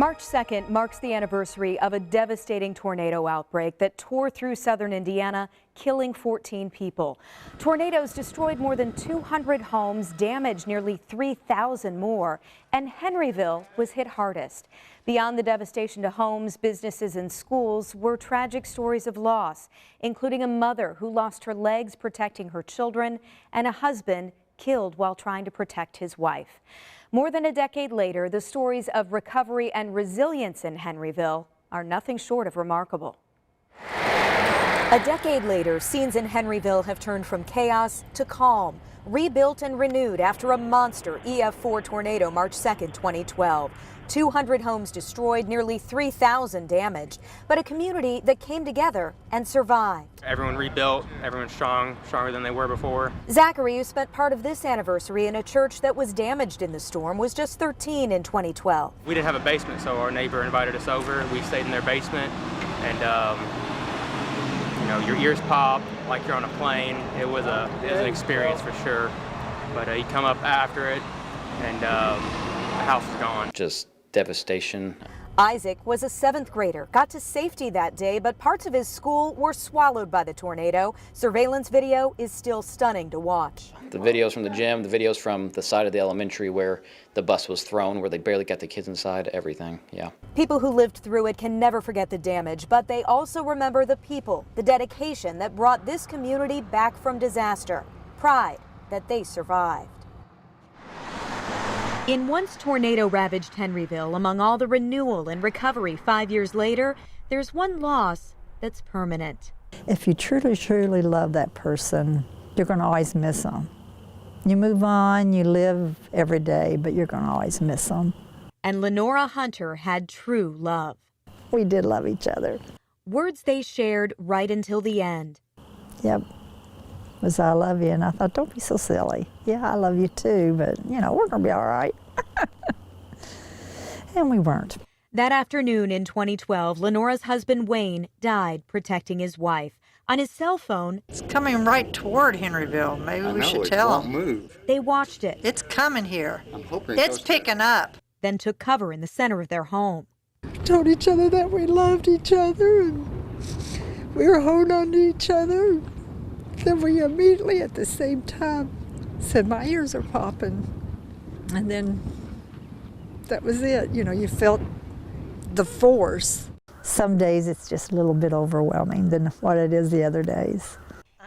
March 2nd marks the anniversary of a devastating tornado outbreak that tore through southern Indiana, killing 14 people. Tornadoes destroyed more than 200 homes, damaged nearly 3,000 more, and Henryville was hit hardest. Beyond the devastation to homes, businesses, and schools were tragic stories of loss, including a mother who lost her legs protecting her children and a husband killed while trying to protect his wife. More than a decade later, the stories of recovery and resilience in Henryville are nothing short of remarkable. A decade later, scenes in Henryville have turned from chaos to calm, rebuilt and renewed after a monster EF4 tornado March 2nd, 2012. 200 homes destroyed, nearly 3,000 damaged, but a community that came together and survived. Everyone rebuilt, everyone's stronger than they were before. Zachary, who spent part of this anniversary in a church that was damaged in the storm, was just 13 in 2012. We didn't have a basement, so our neighbor invited us over. We stayed in their basement, and your ears pop like you're on a plane. It was an experience for sure. But you come up after it, and the house is gone. Just devastation. Isaac was a 7th grader, got to safety that day, but parts of his school were swallowed by the tornado. Surveillance video is still stunning to watch. The videos from the gym, the videos from the side of the elementary where the bus was thrown, where they barely got the kids inside, everything, yeah. People who lived through it can never forget the damage, but they also remember the people, the dedication that brought this community back from disaster, pride that they survived. In once tornado-ravaged Henryville, among all the renewal and recovery 5 years later, there's one loss that's permanent. If you truly, truly love that person, you're going to always miss them. You move on, you live every day, but you're going to always miss them. And Lenora Hunter had true love. We did love each other. Words they shared right until the end. Yep. Was I love you, and I thought, don't be so silly. Yeah, I love you too, but we're gonna be all right. And we weren't. That afternoon in 2012, Lenora's husband Wayne died protecting his wife. On his cell phone, It's coming right toward Henryville. Maybe we should tell them. Move. they watched it, It's coming here. I'm hoping It's picking up. then took cover in the center of their home. Told each other that we loved each other, and we were holding on to each other. Then we immediately at the same time said, my ears are popping. And then that was it. You felt the force. Some days it's just a little bit overwhelming than what it is the other days.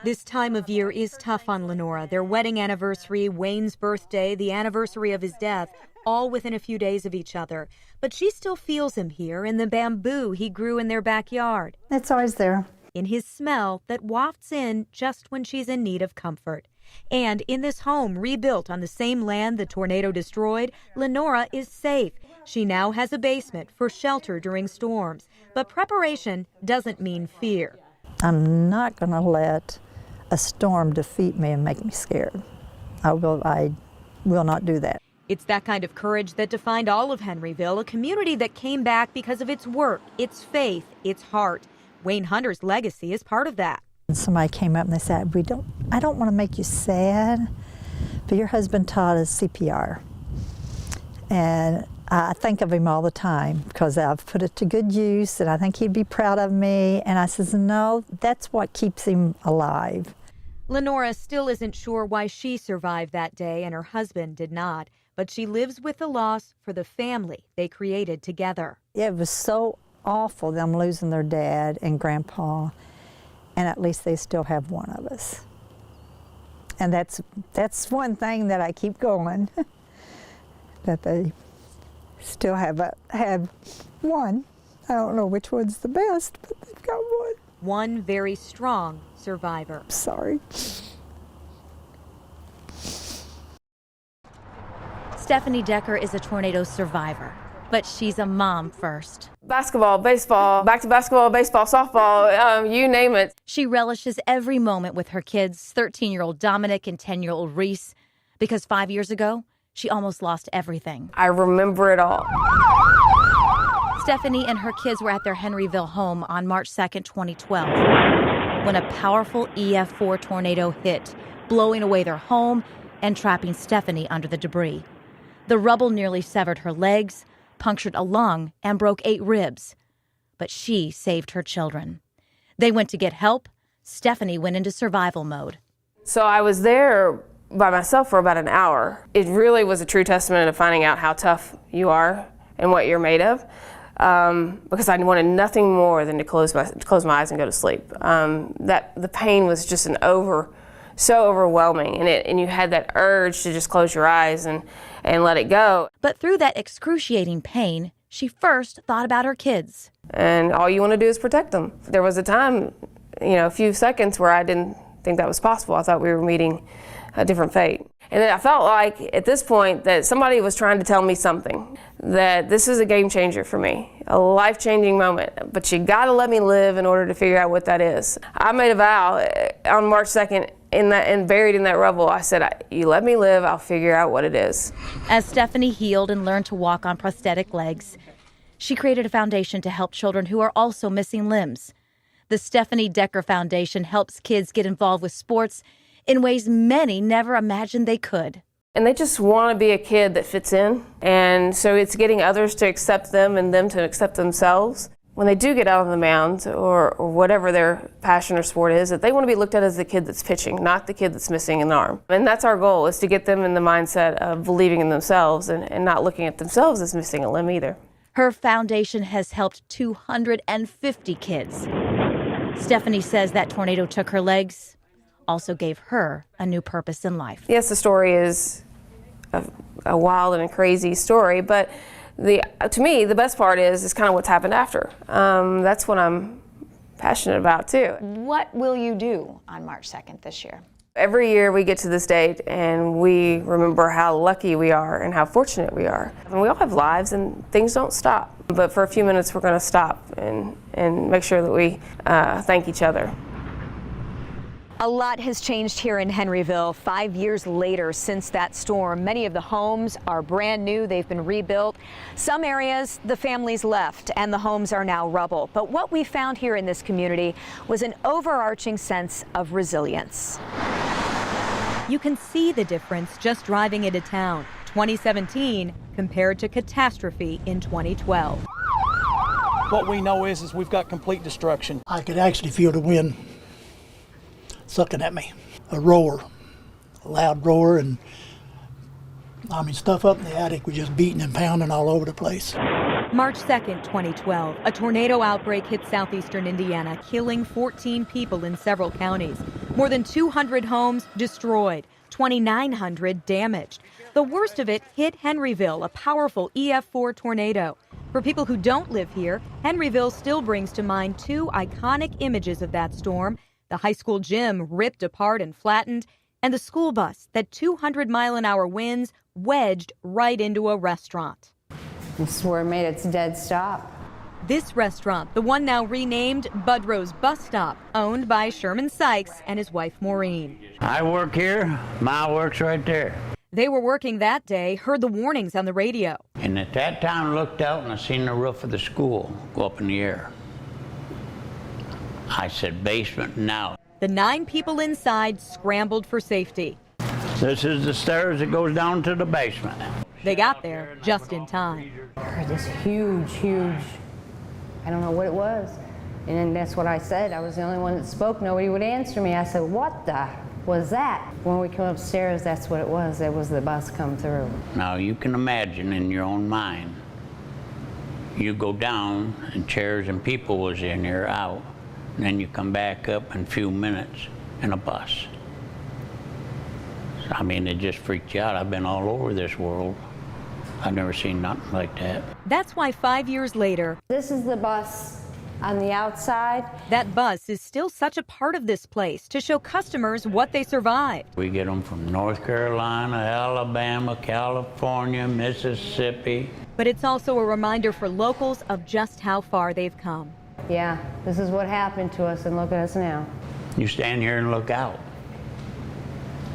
This time of year is tough on Lenora. Their wedding anniversary, Wayne's birthday, the anniversary of his death, all within a few days of each other. But she still feels him here in the bamboo he grew in their backyard. It's always there. In his smell that wafts in just when she's in need of comfort. And in this home rebuilt on the same land the tornado destroyed, Lenora is safe. She now has a basement for shelter during storms. But preparation doesn't mean fear. I'm not going to let a storm defeat me and make me scared. I will not do that. It's that kind of courage that defined all of Henryville, a community that came back because of its work, its faith, its heart. Wayne Hunter's legacy is part of that. Somebody came up and they said, I don't want to make you sad, but your husband taught us CPR. And I think of him all the time because I've put it to good use and I think he'd be proud of me. And I says, no, that's what keeps him alive. Lenora still isn't sure why she survived that day and her husband did not, but she lives with the loss for the family they created together. It was so awful them losing their dad and grandpa, and at least they still have one of us. And that's one thing that I keep going, that they still have one. I don't know which one's the best, but they've got one. One very strong survivor. Sorry. Stephanie Decker is a tornado survivor, but she's a mom first. Basketball, baseball, back to basketball, baseball, softball, you name it. She relishes every moment with her kids, 13-year-old Dominic and 10-year-old Reese, because 5 years ago, she almost lost everything. I remember it all. Stephanie and her kids were at their Henryville home on March 2nd, 2012, when a powerful EF4 tornado hit, blowing away their home and trapping Stephanie under the debris. The rubble nearly severed her legs, punctured a lung, and broke 8 ribs. But she saved her children. They went to get help. Stephanie went into survival mode. So I was there by myself for about an hour. It really was a true testament of finding out how tough you are and what you're made of, because I wanted nothing more than to close my eyes and go to sleep. That the pain was just so overwhelming, and you had that urge to just close your eyes and let it go. But through that excruciating pain, she first thought about her kids. And all you want to do is protect them. There was a time, a few seconds where I didn't think that was possible. I thought we were meeting a different fate. And then I felt like at this point that somebody was trying to tell me something, that this is a game changer for me, a life-changing moment, but you gotta let me live in order to figure out what that is. I made a vow on March 2nd and buried in that rubble. I said, you let me live, I'll figure out what it is. As Stephanie healed and learned to walk on prosthetic legs, she created a foundation to help children who are also missing limbs. The Stephanie Decker Foundation helps kids get involved with sports in ways many never imagined they could. And they just want to be a kid that fits in. And so it's getting others to accept them and them to accept themselves. When they do get out on the mound or whatever their passion or sport is, that they want to be looked at as the kid that's pitching, not the kid that's missing an arm. And that's our goal, is to get them in the mindset of believing in themselves and not looking at themselves as missing a limb either. Her foundation has helped 250 kids. Stephanie says that tornado took her legs, also gave her a new purpose in life. Yes, the story is a wild and a crazy story, but to me, the best part is kind of what's happened after. That's what I'm passionate about, too. What will you do on March 2nd this year? Every year we get to this date and we remember how lucky we are and how fortunate we are. And we all have lives and things don't stop. But for a few minutes we're going to stop and make sure that we thank each other. A lot has changed here in Henryville 5 years later since that storm. Many of the homes are brand new. They've been rebuilt. Some areas the families left and the homes are now rubble. But what we found here in this community was an overarching sense of resilience. You can see the difference just driving into town. 2017 compared to catastrophe in 2012. What we know is we've got complete destruction. I could actually feel the wind sucking at me. A roar, a loud roar, and stuff up in the attic was just beating and pounding all over the place. March 2nd, 2012, a tornado outbreak hit southeastern Indiana, killing 14 people in several counties. More than 200 homes destroyed, 2,900 damaged. The worst of it hit Henryville, a powerful EF4 tornado. For people who don't live here, Henryville still brings to mind 2 iconic images of that storm: the high school gym ripped apart and flattened, and the school bus that 200-mile-an-hour winds wedged right into a restaurant. This is where it made its dead stop. This restaurant, the one now renamed Budrow's Bus Stop, owned by Sherman Sykes and his wife Maureen. I work here, Ma works right there. They were working that day, heard the warnings on the radio. And at that time, I looked out and I seen the roof of the school go up in the air. I said, basement now. The 9 people inside scrambled for safety. This is the stairs that goes down to the basement. They got there just in time. I heard this huge, I don't know what it was. And then that's what I said. I was the only one that spoke. Nobody would answer me. I said, what the was that? When we came upstairs, that's what it was. It was the bus come through. Now you can imagine in your own mind, you go down and chairs and people was in there out, and then you come back up in a few minutes in a bus. It just freaked you out. I've been all over this world. I've never seen nothing like that. That's why 5 years later, this is the bus on the outside. That bus is still such a part of this place to show customers what they survived. We get them from North Carolina, Alabama, California, Mississippi. But it's also a reminder for locals of just how far they've come. Yeah, this is what happened to us, and look at us now. You stand here and look out.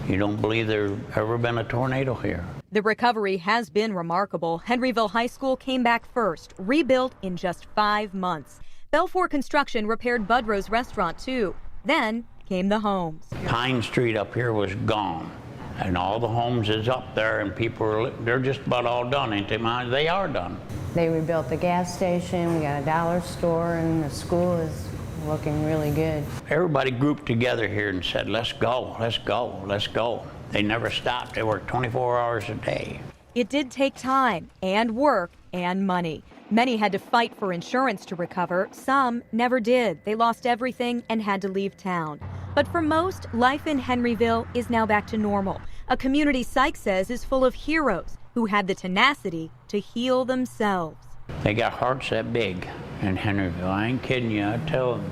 You don't believe there's ever been a tornado here. The recovery has been remarkable. Henryville High School came back first, rebuilt in just 5 months. Belfour Construction repaired Budrow's restaurant too. Then came the homes. Pine Street up here was gone. And all the homes is up there, and people are, they're just about all done, ain't they, Ma? They are done. They rebuilt the gas station, we got a dollar store, and the school is looking really good. Everybody grouped together here and said, let's go, let's go, let's go. They never stopped. They worked 24 hours a day. It did take time and work and money. Many had to fight for insurance to recover. Some never did. They lost everything and had to leave town. But for most, life in Henryville is now back to normal. A community Sykes says is full of heroes who had the tenacity to heal themselves. They got hearts that big in Henryville. I ain't kidding you. I tell them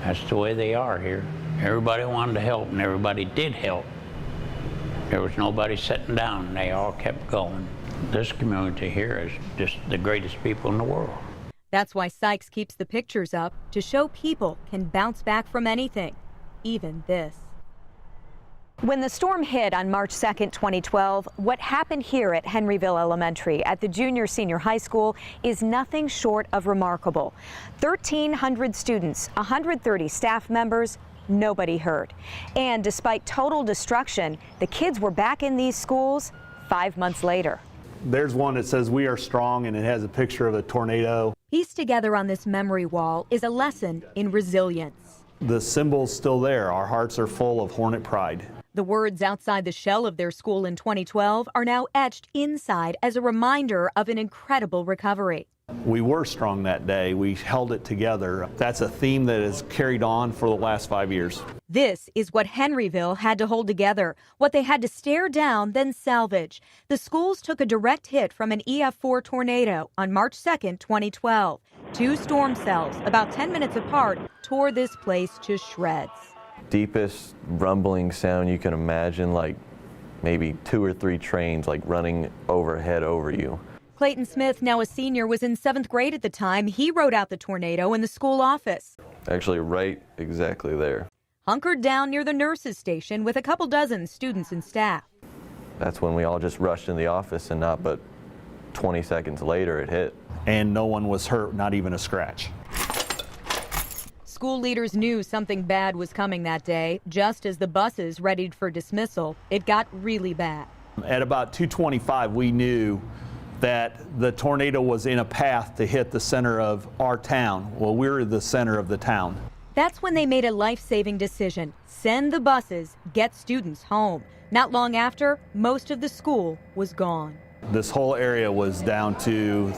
that's the way they are here. Everybody wanted to help, and everybody did help. There was nobody sitting down. They all kept going. This community here is just the greatest people in the world. That's why Sykes keeps the pictures up to show people can bounce back from anything, even this. When the storm hit on March 2nd, 2012, what happened here at Henryville Elementary at the junior-senior high school is nothing short of remarkable. 1,300 students, 130 staff members, nobody hurt. And despite total destruction, the kids were back in these schools 5 months later. There's one that says "We are strong," and it has a picture of a tornado. Pieced together on this memory wall is a lesson in resilience. The symbol's still there. Our hearts are full of Hornet pride. The words outside the shell of their school in 2012 are now etched inside as a reminder of an incredible recovery. We were strong that day. We held it together. That's a theme that has carried on for the last 5 years. This is what Henryville had to hold together, what they had to stare down, then salvage. The schools took a direct hit from an EF4 tornado on March 2nd, 2012. 2 storm cells, about 10 minutes apart, tore this place to shreds. Deepest rumbling sound you can imagine, like maybe 2 or 3 trains like running overhead over you. Clayton Smith, now a senior, was in 7th grade at the time. He wrote out the tornado in the school office. Actually, right exactly there. Hunkered down near the nurses' station with a couple dozen students and staff. That's when we all just rushed in the office, and not but 20 seconds later it hit. And no one was hurt, not even a scratch. School leaders knew something bad was coming that day. Just as the buses readied for dismissal, it got really bad. At about 2:25, we knew that the tornado was in a path to hit the center of our town. Well, we're the center of the town. That's when they made a life-saving decision. Send the buses, get students home. Not long after, most of the school was gone. This whole area was down to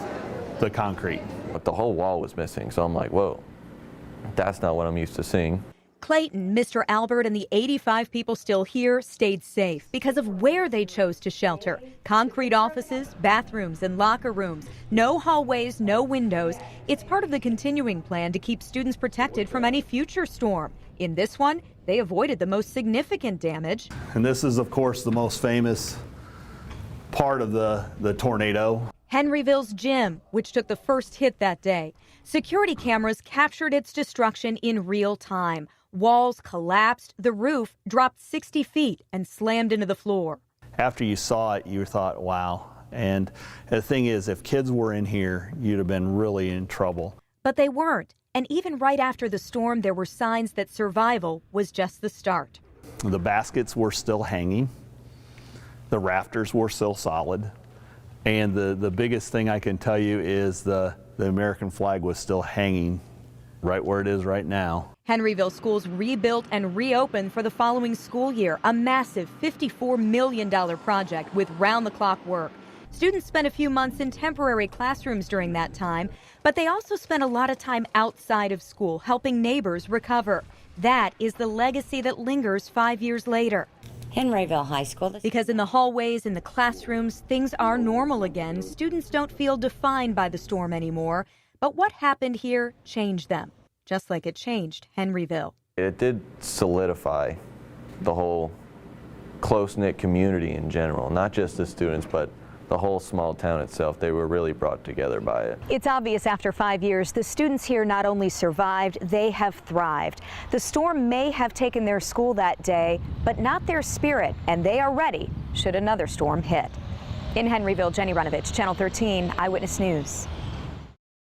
the concrete. But the whole wall was missing, so I'm like, whoa, that's not what I'm used to seeing. Clayton, Mr. Albert, and the 85 people still here stayed safe because of where they chose to shelter. Concrete offices, bathrooms, and locker rooms. No hallways, no windows. It's part of the continuing plan to keep students protected from any future storm. In this one, they avoided the most significant damage. And this is, of course, the most famous part of the tornado. Henryville's gym, which took the first hit that day. Security cameras captured its destruction in real time. Walls collapsed, the roof dropped 60 feet and slammed into the floor. After you saw it, you thought, wow. And the thing is, if kids were in here, you'd have been really in trouble. But they weren't. And even right after the storm, there were signs that survival was just the start. The baskets were still hanging. The rafters were still solid. And the biggest thing I can tell you is the American flag was still hanging right where it is right now. Henryville schools rebuilt and reopened for the following school year, a massive $54 million project with round-the-clock work. Students spent a few months in temporary classrooms during that time, but they also spent a lot of time outside of school, helping neighbors recover. That is the legacy that lingers 5 years later. Henryville High School. Because in the hallways, in the classrooms, things are normal again. Students don't feel defined by the storm anymore. But what happened here changed them, just like it changed Henryville. It did solidify the whole close-knit community in general, not just the students, but the whole small town itself. They were really brought together by it. It's obvious after 5 years, the students here not only survived, they have thrived. The storm may have taken their school that day, but not their spirit, and they are ready should another storm hit. In Henryville, Jenny Runovich, Channel 13 Eyewitness News.